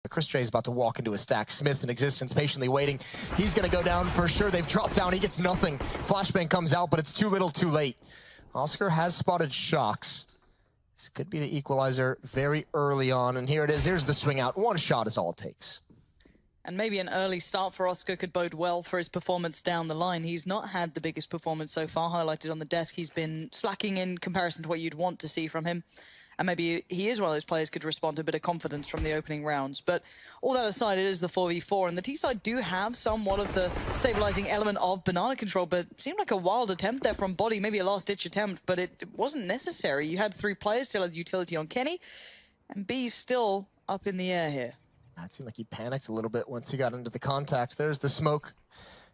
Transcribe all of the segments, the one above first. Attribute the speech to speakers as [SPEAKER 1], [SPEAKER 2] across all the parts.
[SPEAKER 1] Chris J is about to walk into a stack. Smith's in existence, patiently waiting. He's going to go down for sure. They've dropped down. He gets nothing. Flashbang comes out, but it's too little, too late. Oscar has spotted Shocks. This could be the equalizer very early on. And here it is. Here's the swing out. One shot is all it takes.
[SPEAKER 2] And maybe an early start for Oscar could bode well for his performance down the line. He's not had the biggest performance so far, highlighted on the desk. He's been slacking in comparison to what you'd want to see from him. And maybe he is one of those players who could respond to a bit of confidence from the opening rounds. But all that aside, it is the 4v4. And the T-side do have somewhat of the stabilizing element of banana control, but it seemed like a wild attempt there from Body, maybe a last-ditch attempt, but it wasn't necessary. You had 3 players still had utility on Kenny, and B's still up in the air here.
[SPEAKER 1] That seemed like he panicked a little bit once he got into the contact. There's the smoke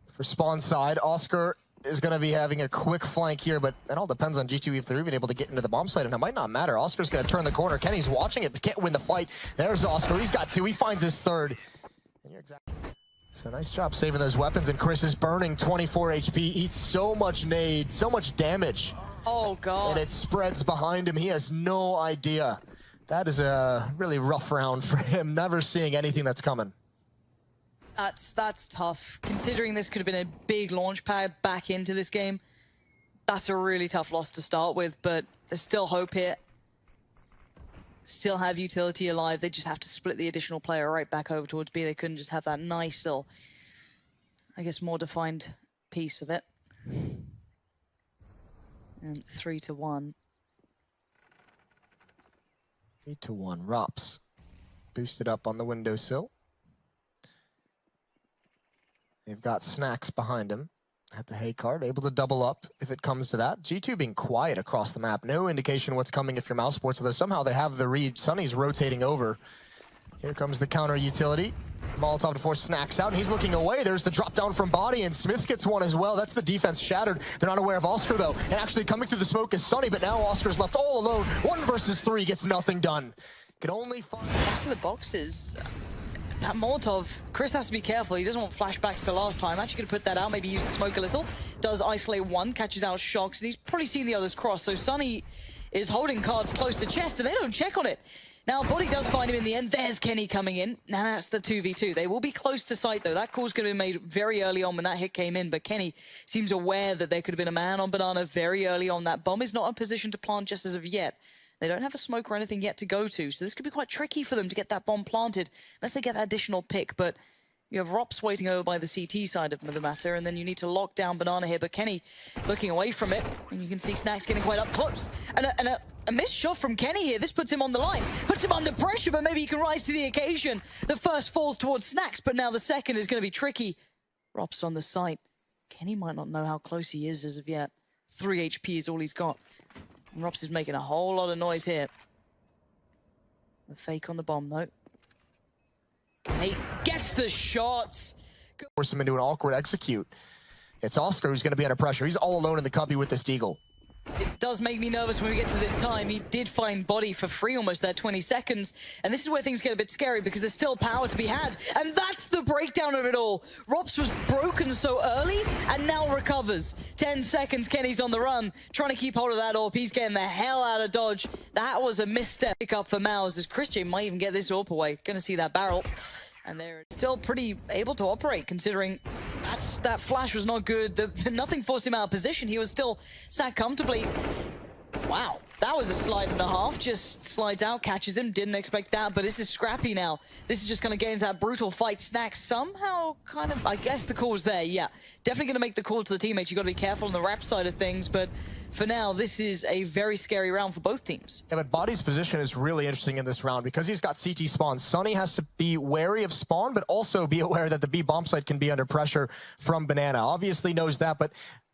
[SPEAKER 1] for spawn side. Oscar is going to be having a quick flank here, but it all depends on G2 if they're even able to get into the bomb site, and it might not matter. Oscar's going to turn the corner. Kenny's watching it, but can't win the fight. There's Oscar. He's got 2. He finds his 3rd. And you're exactly... So nice job saving those weapons, and Chris is burning 24 HP. Eats so much nade, so much damage.
[SPEAKER 2] Oh, God.
[SPEAKER 1] And it spreads behind him. He has no idea. That is a really rough round for him, never seeing anything that's coming.
[SPEAKER 2] That's tough. Considering this could have been a big launch pad back into this game, that's a really tough loss to start with, but there's still hope here. Still have utility alive. They just have to split the additional player right back over towards B. They couldn't just have that nice little, I guess, more defined piece of it. And 3-1.
[SPEAKER 1] 3-1. Rops boosted up on the windowsill. They've got Snacks behind him at the hay card, able to double up if it comes to that. G2 being quiet across the map. No indication what's coming if you're Mousesports, although somehow they have the read. Sunny's rotating over. Here comes the counter utility. Molotov to force Snacks out, and he's looking away. There's the drop down from Body, and Smith gets one as well. That's the defense shattered. They're not aware of Oscar, though. And actually coming through the smoke is Sunny, but now Oscar's left all alone. 1 versus 3 gets nothing done. Can only find...
[SPEAKER 2] Back of the boxes. That Molotov, Chris has to be careful. He doesn't want flashbacks to last time. Actually going to put that out, maybe use the smoke a little. Does isolate 1, catches out Shocks, and he's probably seen the others cross. So Sunny is holding cards close to chest, and they don't check on it. Now, Body does find him in the end. There's Kenny coming in. Now that's the 2v2. They will be close to sight, though. That call's going to be made very early on when that hit came in, but Kenny seems aware that there could have been a man on Banana very early on. That bomb is not in position to plant just as of yet. They don't have a smoke or anything yet to go to, so this could be quite tricky for them to get that bomb planted unless they get that additional pick. But you have Rops waiting over by the CT side of the matter, and then you need to lock down Banana here. But Kenny looking away from it, and you can see Snacks getting quite up close. And a missed shot from Kenny here. This puts him on the line, puts him under pressure, but maybe he can rise to the occasion. The first falls towards Snacks, but now the second is going to be tricky. Rops on the site. Kenny might not know how close he is as of yet. 3 HP is all he's got. And Rops is making a whole lot of noise here. The fake on the bomb, though. He gets the shots.
[SPEAKER 1] Force him into an awkward execute. It's Oscar who's going to be under pressure. He's all alone in the cubby with this deagle.
[SPEAKER 2] It does make me nervous when we get to this time. He did find Body for free almost there, 20 seconds. And this is where things get a bit scary because there's still power to be had. And that's the breakdown of it all. Rops was broken so early and now recovers. 10 seconds, Kenny's on the run, trying to keep hold of that AWP. He's getting the hell out of dodge. That was a misstep pick up for Mouse, as Christian might even get this AWP away. Gonna see that barrel. And they're still pretty able to operate, considering that flash was not good. Nothing forced him out of position. He was still sat comfortably. Wow, that was a slide and a half. Just slides out, catches him. Didn't expect that, but this is scrappy now. This is just going to get into that brutal fight. Snacks somehow kind of, I guess the call was there. Yeah, definitely going to make the call to the teammates. You got to be careful on the rap side of things, but for now, this is a very scary round for both teams.
[SPEAKER 1] Yeah, but Body's position is really interesting in this round because he's got CT spawn. Sunny has to be wary of spawn, but also be aware that the B bomb site can be under pressure from Banana. Obviously knows that, but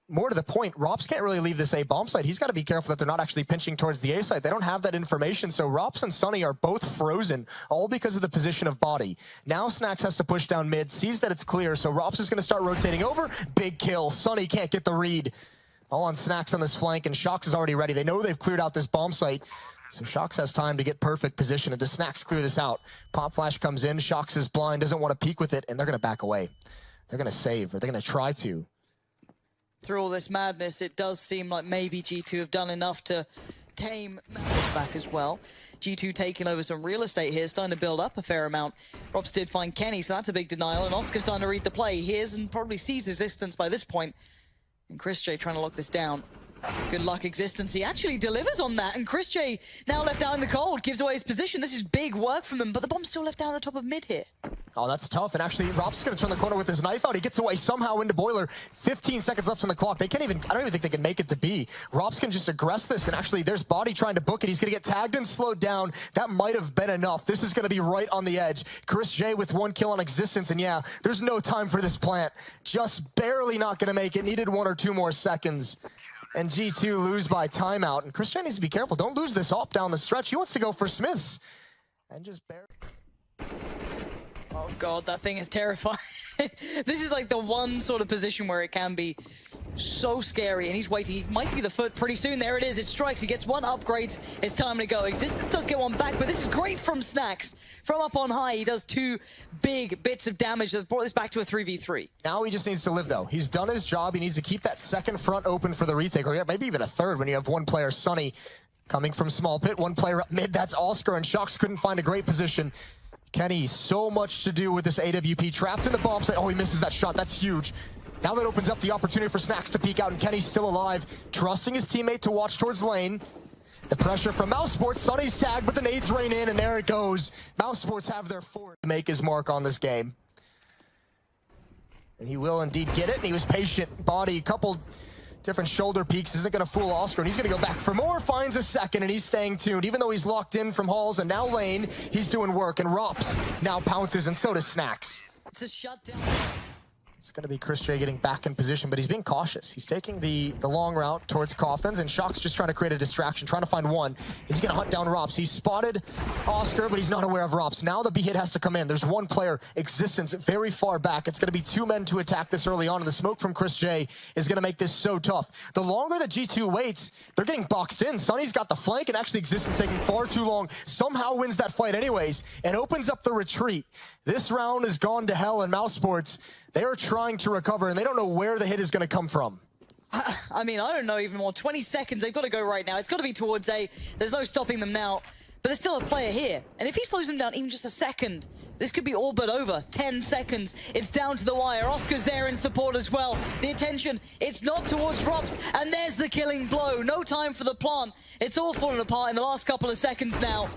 [SPEAKER 1] more to the point, Rops can't really leave this A bomb site. He's got to be careful that they're not actually pinching towards the A site. They don't have that information, so Rops and Sunny are both frozen, all because of the position of Body. Now Snacks has to push down mid, sees that it's clear, so Rops is going to start rotating over. Big kill. Sunny can't get the read. All on Snacks on this flank, and Shocks is already ready. They know they've cleared out this bomb site, so Shocks has time to get perfect position, and does Snacks clear this out? Pop flash comes in, Shocks is blind, doesn't want to peek with it, and they're going to back away. They're going to save, or they're going to try to.
[SPEAKER 2] Through all this madness, it does seem like maybe G2 have done enough to tame back as well. G2 taking over some real estate here, starting to build up a fair amount. Rops did find Kenny, so that's a big denial, and Oscar's starting to read the play. He hears and probably sees his distance by this point. And Chris J trying to lock this down. Good luck, Existence. He actually delivers on that, and Chris J now left out in the cold, gives away his position. This is big work from them, but the bomb's still left out at the top of mid here.
[SPEAKER 1] Oh, that's tough. And actually, Rob's going to turn the corner with his knife out. He gets away somehow into Boiler. 15 seconds left on the clock. They can't even, I don't even think they can make it to B. Rob's can just aggress this. And actually, there's Body trying to book it. He's going to get tagged and slowed down. That might have been enough. This is going to be right on the edge. Chris J with 1 kill on Existence. And yeah, there's no time for this plant. Just barely not going to make it. Needed 1 or 2 more seconds. And G2 lose by timeout. And Chris J needs to be careful. Don't lose this up down the stretch. He wants to go for Smiths. And just barely.
[SPEAKER 2] Oh god, that thing is terrifying. This is like the one sort of position where it can be so scary, and he's waiting. He might see the foot pretty soon. There it is. It strikes. He gets 1 upgrade. It's time to go. Existence does get 1 back, but this is great from Snacks. From up on high, he does 2 big bits of damage that brought this back to a 3v3.
[SPEAKER 1] Now he just needs to live, though. He's done his job. He needs to keep that second front open for the retake, or maybe even a third when you have 1 player, Sunny, coming from small pit. 1 player up mid. That's Oscar, and Shocks couldn't find a great position. Kenny, so much to do with this AWP. Trapped in the bomb site. Oh, he misses that shot. That's huge. Now that opens up the opportunity for Snacks to peek out, and Kenny's still alive, trusting his teammate to watch towards lane. The pressure from Mousesports. Sonny's tagged, but the nades rain in, and there it goes. Mousesports have their forward to make his mark on this game. And he will indeed get it, and he was patient. Body, couple different shoulder peaks, isn't going to fool Oscar, and he's going to go back for more, finds a second, and he's staying tuned. Even though he's locked in from Halls and now lane, he's doing work, and Rops now pounces, and so does Snacks.
[SPEAKER 2] It's a shutdown.
[SPEAKER 1] It's going to be Chris J getting back in position, but he's being cautious. He's taking the long route towards Coffins, and Shock's just trying to create a distraction, trying to find one. Is he going to hunt down Rops? He's spotted Oscar, but he's not aware of Rops. Now the B hit has to come in. There's 1 player, Existence, very far back. It's going to be 2 men to attack this early on, and the smoke from Chris J is going to make this so tough. The longer that G2 waits, they're getting boxed in. Sunny's got the flank, and actually Existence taking far too long. Somehow wins that fight anyways, and opens up the retreat. This round has gone to hell, and Mousesports, they are trying to recover, and they don't know where the hit is going to come from.
[SPEAKER 2] I mean, I don't know even more. 20 seconds, they've got to go right now. It's got to be towards A. There's no stopping them now. But there's still a player here. And if he slows them down even just a second, this could be all but over. 10 seconds. It's down to the wire. Oscar's there in support as well. The attention, it's not towards Rops. And there's the killing blow. No time for the plant. It's all falling apart in the last couple of seconds now.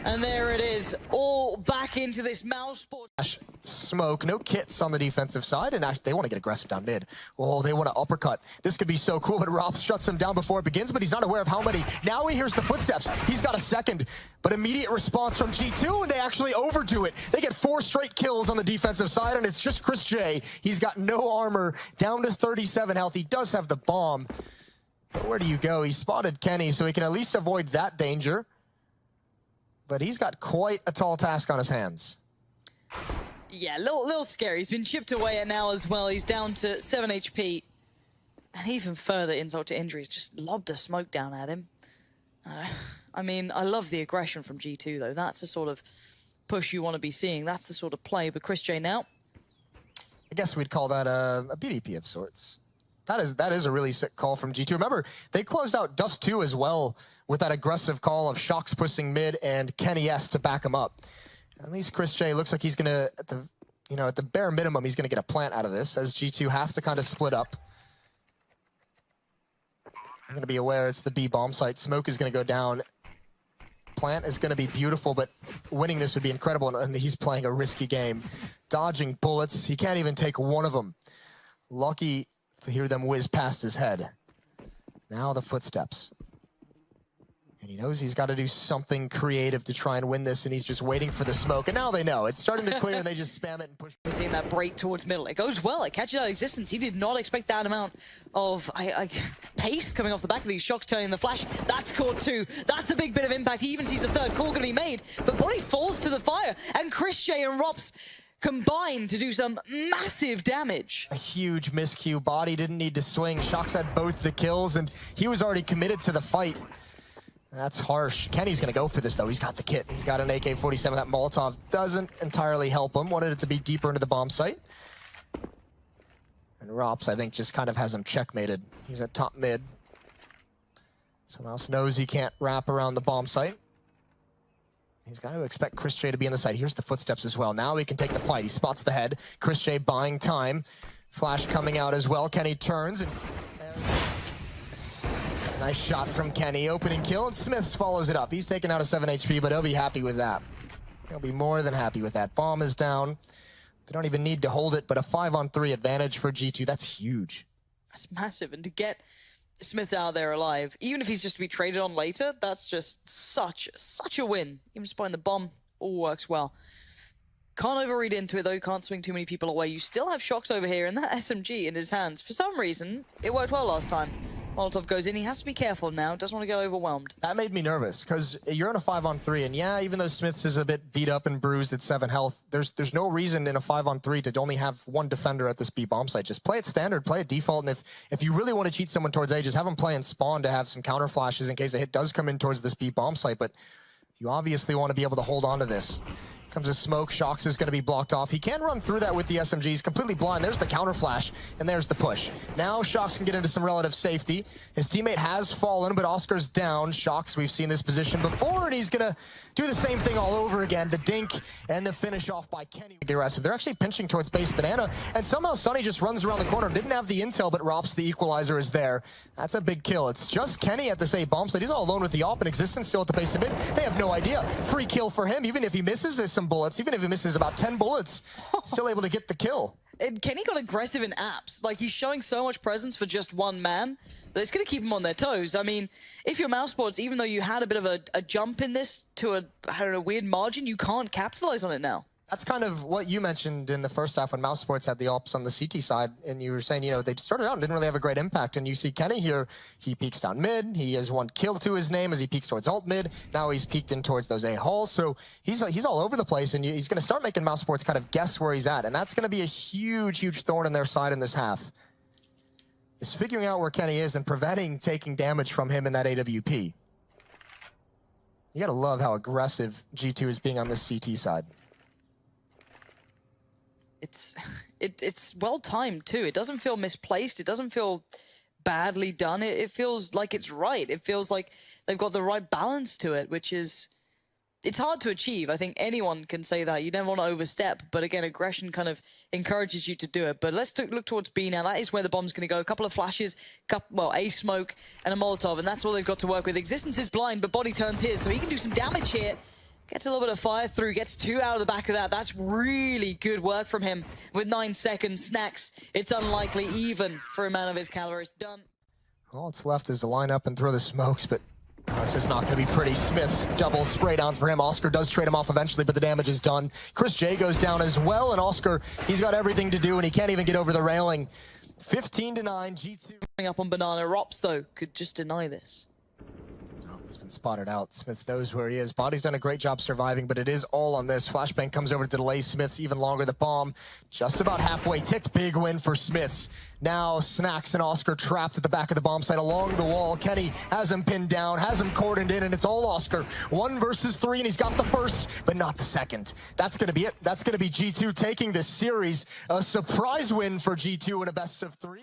[SPEAKER 2] And there it is. All back into this Mousesports.
[SPEAKER 1] Smoke, no kits on the defensive side, and actually they want to get aggressive down mid. Oh, they want to uppercut. This could be so cool, but Rops shuts him down before it begins, but he's not aware of how many. Now he hears the footsteps. He's got a second, but immediate response from G2, and they actually overdo it. They get 4 straight kills on the defensive side, and it's just Chris J. He's got no armor, down to 37 health. He does have the bomb, but where do you go? He spotted Kenny, so he can at least avoid that danger, but he's got quite a tall task on his hands.
[SPEAKER 2] Yeah, a little scary. He's been chipped away at now as well. He's down to 7 HP. And even further insult to injury, he's just lobbed a smoke down at him. I mean, I love the aggression from G2, though. That's the sort of push you want to be seeing. That's the sort of play. But Chris J now.
[SPEAKER 1] I guess we'd call that a BDP of sorts. That is a really sick call from G2. Remember, they closed out Dust 2 as well with that aggressive call of Shocks pushing mid and Kenny S to back him up. At least Chris J looks like he's gonna, at the bare minimum, he's gonna get a plant out of this, as G2 have to kind of split up. I'm gonna be aware it's the B bomb site. Smoke is gonna go down. Plant is gonna be beautiful, but winning this would be incredible, and he's playing a risky game. Dodging bullets, he can't even take one of them. Lucky to hear them whiz past his head. Now the footsteps. And he knows he's got to do something creative to try and win this, and he's just waiting for the smoke. And now they know. It's starting to clear, and they just spam it and push.
[SPEAKER 2] We're seeing that break towards middle. It goes well. It catches out Existence. He did not expect that amount of pace coming off the back of these Shocks turning the flash. That's caught 2. That's a big bit of impact. He even sees a third call going to be made. But Body falls to the fire, and Chris J and Rops combine to do some massive damage.
[SPEAKER 1] A huge miscue. Body didn't need to swing. Shocks had both the kills, and he was already committed to the fight. That's harsh. Kenny's going to go for this, though. He's got the kit. He's got an AK-47. That Molotov doesn't entirely help him. Wanted it to be deeper into the bomb site. And Rops, I think, just kind of has him checkmated. He's at top mid. Someone else knows he can't wrap around the bomb site. He's got to expect Chris J to be in the site. Here's the footsteps as well. Now he can take the fight. He spots the head. Chris J buying time. Flash coming out as well. Kenny turns and nice shot from Kenny. Opening kill, and Smiths follows it up. He's taken out a 7 HP, but he'll be happy with that. He'll be more than happy with that. Bomb is down. They don't even need to hold it, but a 5-on-3 advantage for G2. That's huge.
[SPEAKER 2] That's massive. And to get Smiths out there alive, even if he's just to be traded on later, that's just such a win. Even spotting the bomb all works well. Can't overread into it though, can't swing too many people away. You still have Shox over here and that SMG in his hands. For some reason, it worked well last time. Molotov goes in, he has to be careful now, doesn't want to get overwhelmed.
[SPEAKER 1] That made me nervous, because you're in a 5-on-3, and yeah, even though Smiths is a bit beat up and bruised at 7 health, there's no reason in a 5-on-3 to only have one defender at this B bomb site. Just play it standard, play it default, and if you really want to cheat someone towards A, just have them play in spawn to have some counter flashes in case a hit does come in towards this B bomb site, but you obviously want to be able to hold on to this. Comes a smoke, Shox is going to be blocked off. He can run through that with the SMG. He's completely blind. There's the counter flash, and there's the push. Now Shox can get into some relative safety. His teammate has fallen, but Oscar's down. Shox, we've seen this position before, and he's going to do the same thing all over again. The dink and the finish off by Kenny. Aggressive. They're actually pinching towards base banana, and somehow Sunny just runs around the corner. Didn't have the intel, but Rops, the equalizer, is there. That's a big kill. It's just Kenny at this A bomb site. He's all alone with the op in existence, still at the base of it. They have no idea. Free kill for him. Even if he misses, there's some bullets. Even if he misses about 10 bullets, still able to get the kill.
[SPEAKER 2] And Kenny got aggressive in apps. Like, he's showing so much presence for just one man that it's going to keep him on their toes. I mean, if you're Mousesports, even though you had a bit of a jump in this to a weird margin, you can't capitalize on it now.
[SPEAKER 1] That's kind of what you mentioned in the first half when Mousesports had the ops on the CT side, and you were saying, you know, they started out and didn't really have a great impact, and you see Kenny here, he peeks down mid, he has 1 kill to his name as he peeks towards alt mid, now he's peeked in towards those A halls, so he's all over the place, and he's going to start making Mousesports kind of guess where he's at, and that's going to be a huge thorn in their side in this half, is figuring out where Kenny is and preventing taking damage from him in that AWP. You gotta love how aggressive G2 is being on this CT side.
[SPEAKER 2] It's well timed too. It doesn't feel misplaced. It doesn't feel badly done. It feels like it's right. It feels like they've got the right balance to it, which is, it's hard to achieve. I think anyone can say that. You never want to overstep, but again, aggression kind of encourages you to do it. But let's look towards B now. That is where the bomb's going to go. A couple of flashes, a smoke and a Molotov, and that's all they've got to work with. Existence is blind, but body turns here, so he can do some damage here. Gets a little bit of fire through, gets 2 out of the back of that. That's really good work from him with 9 seconds. Snacks, it's unlikely even for a man of his caliber. It's done.
[SPEAKER 1] All it's left is to line up and throw the smokes, but it's just not going to be pretty. Smith's double spray down for him. Oscar does trade him off eventually, but the damage is done. Chris J goes down as well, and Oscar, he's got everything to do, and he can't even get over the railing. 15-9, G2.
[SPEAKER 2] Coming up on Banana. Rops, though, could just deny this.
[SPEAKER 1] He's been spotted out. Smiths knows where he is. Body's done a great job surviving, but it is all on this. Flashbang comes over to delay Smiths even longer. The bomb just about halfway ticked. Big win for Smiths. Now Snacks and Oscar trapped at the back of the bomb site along the wall. Kenny has him pinned down, has him cordoned in, and it's all Oscar. 1 versus 3, and he's got the first, but not the second. That's going to be it. That's going to be G2 taking this series. A surprise win for G2 in a best of 3.